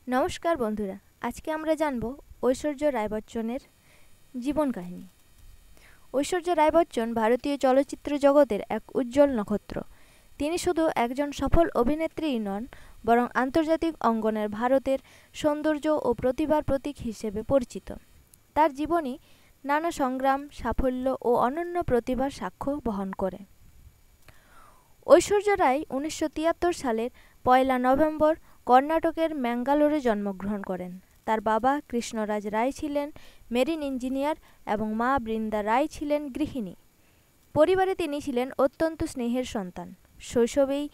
নমস্কার বন্ধুরা, আজকে আমরা জানব ঐশ্বর্য রায় বচ্চনের জীবন কাহিনী। ঐশ্বর্য রায় বচ্চন ভারতীয় চলচ্চিত্র জগতের এক উজ্জ্বল নক্ষত্র। তিনি শুধু একজন সফল অভিনেত্রীই নন, বরং আন্তর্জাতিক অঙ্গনের ভারতের সৌন্দর্য ও প্রতিভার প্রতীক হিসেবে পরিচিত। তার জীবনী নানা সংগ্রাম, সাফল্য ও অনন্য প্রতিভার সাক্ষ্য বহন করে। ঐশ্বর্য রায় 1973 সালের 1 নভেম্বর কর্ণাটকের ম্যাঙ্গালোরে জন্মগ্রহণ করেন। তার বাবা কৃষ্ণরাজ রায় ছিলেন মেরিন ইঞ্জিনিয়ার এবং মা বৃন্দা রায় ছিলেন গৃহিণী। পরিবারে তিনি ছিলেন অত্যন্ত স্নেহের সন্তান। শৈশবেই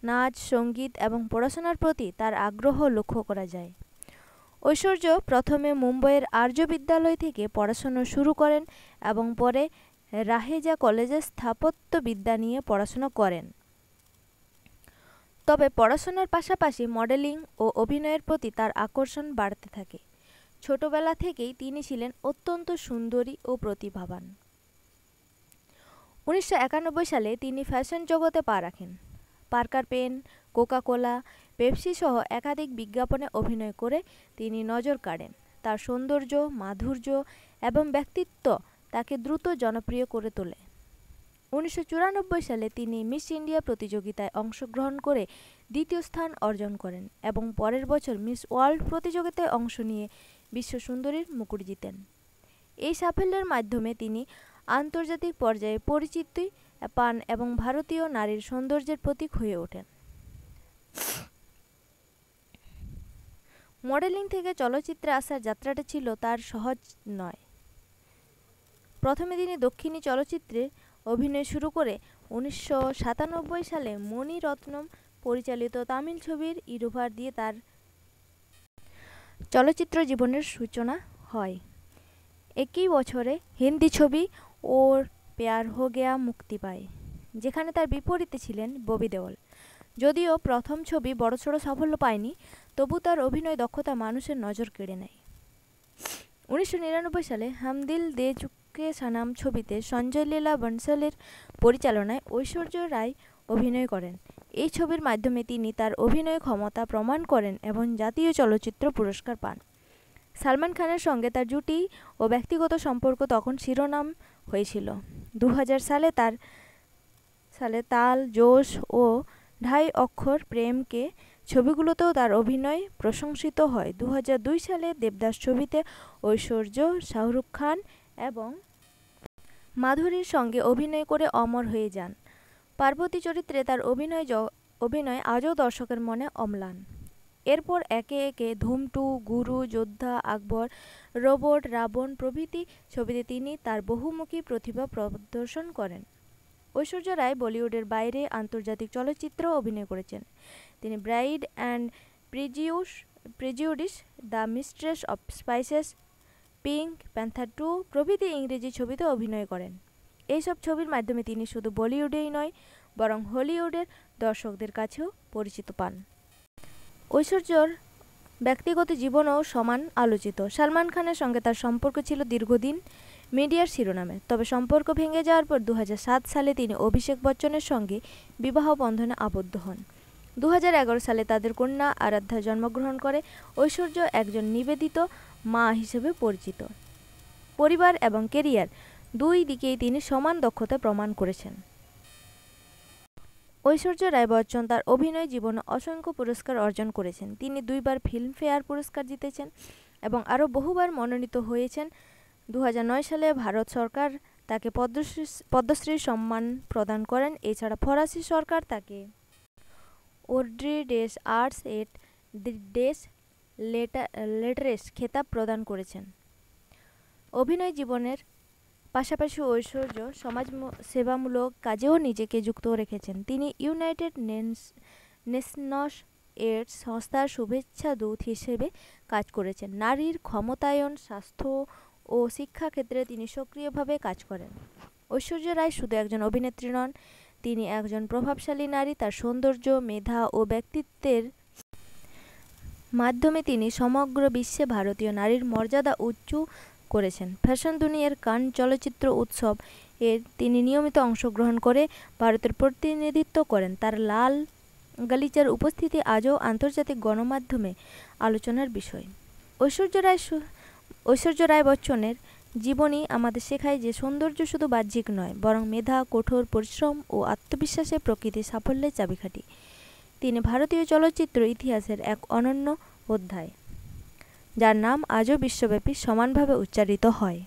নাচ, সঙ্গীত এবং পড়াশোনার প্রতি তার আগ্রহ লক্ষ্য করা যায়। ঐশ্বর্য প্রথমে মুম্বইয়ের আর্য বিদ্যালয় থেকে পড়াশোনা শুরু করেন এবং পরে রাহেজা কলেজে স্থাপত্যবিদ্যা নিয়ে পড়াশোনা করেন। তবে পড়াশোনার পাশাপাশি মডেলিং ও অভিনয়ের প্রতি তার আকর্ষণ বাড়তে থাকে। ছোটবেলা থেকেই তিনি ছিলেন অত্যন্ত সুন্দরী ও প্রতিভাবান। 1991 সালে তিনি ফ্যাশন জগতে পা রাখেন। পার্কার পেন, কোকা-কোলা, পেপসি সহ একাধিক বিজ্ঞাপনে অভিনয় করে তিনি নজর কাড়েন। তার সৌন্দর্য, মাধুর্য এবং ব্যক্তিত্ব তাকে দ্রুত জনপ্রিয় করে তোলে। 1994 সালে তিনি মিস ইন্ডিয়া প্রতিযোগিতায় অংশগ্রহণ করে দ্বিতীয় স্থান অর্জন করেন এবং পরের বছর মিস ওয়ার্ল্ড প্রতিযোগিতায় অংশ নিয়ে বিশ্ব সুন্দরীর মুকুট জিতেন। এই সাফল্যের মাধ্যমে তিনি আন্তর্জাতিক পর্যায়ে পরিচিতি পান এবং ভারতীয় নারীর সৌন্দর্যের প্রতীক হয়ে ওঠেন। মডেলিং থেকে চলচ্চিত্রে আসার যাত্রাটা ছিল তার সহজ নয়। প্রথমে তিনি দক্ষিণী চলচ্চিত্রে অভিনয় শুরু করে 1997 সালে মণি রত্নম পরিচালিত তামিল ছবির ইরুভার দিয়ে তার চলচ্চিত্র জীবনের সূচনা হয়। একই বছরে হিন্দি ছবি ওর প্যার হো গয়া মুক্তি পায়, যেখানে তার বিপরীতে ছিলেন ববি দেওল। যদিও প্রথম ছবি বড়সড় সাফল্য পায়নি, তবু তার অভিনয় দক্ষতা মানুষের নজর কেড়ে নেয়। 1999 সালে হাম দিল দে চুকে সানাম ছবিতে সঞ্জয় লীলা বনসালের পরিচালনায় ঐশ্বর্য রায় অভিনয় করেন। এই ছবির মাধ্যমে তিনি তার অভিনয় ক্ষমতা প্রমাণ করেন এবং জাতীয় চলচ্চিত্র পুরস্কার পান। সালমান খানের সঙ্গে তার জুটি ও ব্যক্তিগত সম্পর্ক তখন শিরোনাম হয়েছিল। 2000 সালে তাল, জোশ ও ঢাই অক্ষর প্রেমকে ছবিগুলোতেও তার অভিনয় প্রশংসিত হয়। 2002 সালে দেবদাস ছবিতে ঐশ্বর্য শাহরুখ খান এবং মাধুরীর সঙ্গে অভিনয় করে অমর হয়ে যান। পার্বতী চরিত্রে তার অভিনয় আজও দর্শকের মনে অম্লান। এরপর একে একে ধুম 2, গুরু, যোদ্ধা, আকবর, রোবট, রাবণ প্রভৃতি ছবিতে তিনি তার বহুমুখী প্রতিভা প্রদর্শন করেন। ঐশ্বর্য রায় বলিউডের বাইরে আন্তর্জাতিক চলচ্চিত্রেও অভিনয় করেছেন। তিনি Bride and Prejudice, The Mistress of Spices, Pink Panther 2 প্রভৃতি ইংরেজি ছবিতে অভিনয় করেন। এইসব ছবির মাধ্যমে তিনি শুধু বলিউডেই নয়, বরং হলিউডের দর্শকদের কাছেও পরিচিত পান। ঐশ্বর্যর ব্যক্তিগত জীবনও সমান আলোচিত। সালমান খানের সঙ্গে তার সম্পর্ক ছিল দীর্ঘদিন মিডিয়ার শিরোনামে, তবে সম্পর্ক ভেঙে যাওয়ার পর 2007 সালে তিনি অভিষেক বচ্চনের সঙ্গে বিবাহ বন্ধনে আবদ্ধ হন। 2011 সালে তাদের কন্যা আরাধ্যা জন্মগ্রহণ করে। ঐশ্বর্য একজন নিবেদিত মা হিসেবে পরিচিত। পরিবার এবং কেরিয়ার দুই দিকেই তিনি সমান দক্ষতা প্রমাণ করেছেন। ঐশ্বর্য রায় বচ্চন তার অভিনয় জীবনে অসংখ্য পুরস্কার অর্জন করেছেন। তিনি 2 বার ফিল্মফেয়ার পুরস্কার জিতেছেন এবং আরও বহুবার মনোনীত হয়েছেন। 2009 সালে ভারত সরকার তাকে পদ্মশ্রী সম্মান প্রদান করেন। এছাড়া ফরাসি সরকার তাকে অড্রি ডেস আর্টস এট ডেস লেটারেস খেতাব প্রদান করেছেন। অভিনয় জীবনের পাশাপাশি ঐশ্বর্য সমাজ সেবামূলক কাজেও নিজেকে যুক্ত রেখেছেন। তিনি ইউনাইটেড নেশনস এর সংস্থার শুভেচ্ছা দূত হিসেবে কাজ করেছেন। নারীর ক্ষমতায়ন, স্বাস্থ্য ও শিক্ষা ক্ষেত্রে তিনি সক্রিয়ভাবে কাজ করেন। ঐশ্বর্য রায় শুধু একজন অভিনেত্রী নন, তিনি একজন প্রভাবশালী নারী। তার সৌন্দর্য, মেধা ও ব্যক্তিত্বের মাধ্যমে তিনি সমগ্র বিশ্বে ভারতীয় নারীর মর্যাদা উঁচু করেছেন। ফ্যাশন দুনিয়ার কান চলচ্চিত্র উৎসব এর তিনি নিয়মিত অংশগ্রহণ করে ভারতের প্রতিনিধিত্ব করেন। তার লাল গালিচার উপস্থিতি আজও আন্তর্জাতিক গণমাধ্যমে আলোচনার বিষয়। ঐশ্বর্য রায় বচ্চনের জীবনী আমাদের শেখায় যে সৌন্দর্য শুধু বাহ্যিক নয়, বরং মেধা, কঠোর পরিশ্রম ও আত্মবিশ্বাসের প্রকৃতির সাফল্যের চাবিকাঠি। তিনি ভারতীয় চলচ্চিত্র ইতিহাসের এক অনন্য অধ্যায়, যার নাম আজও বিশ্বব্যাপী সমানভাবে উচ্চারিত হয়।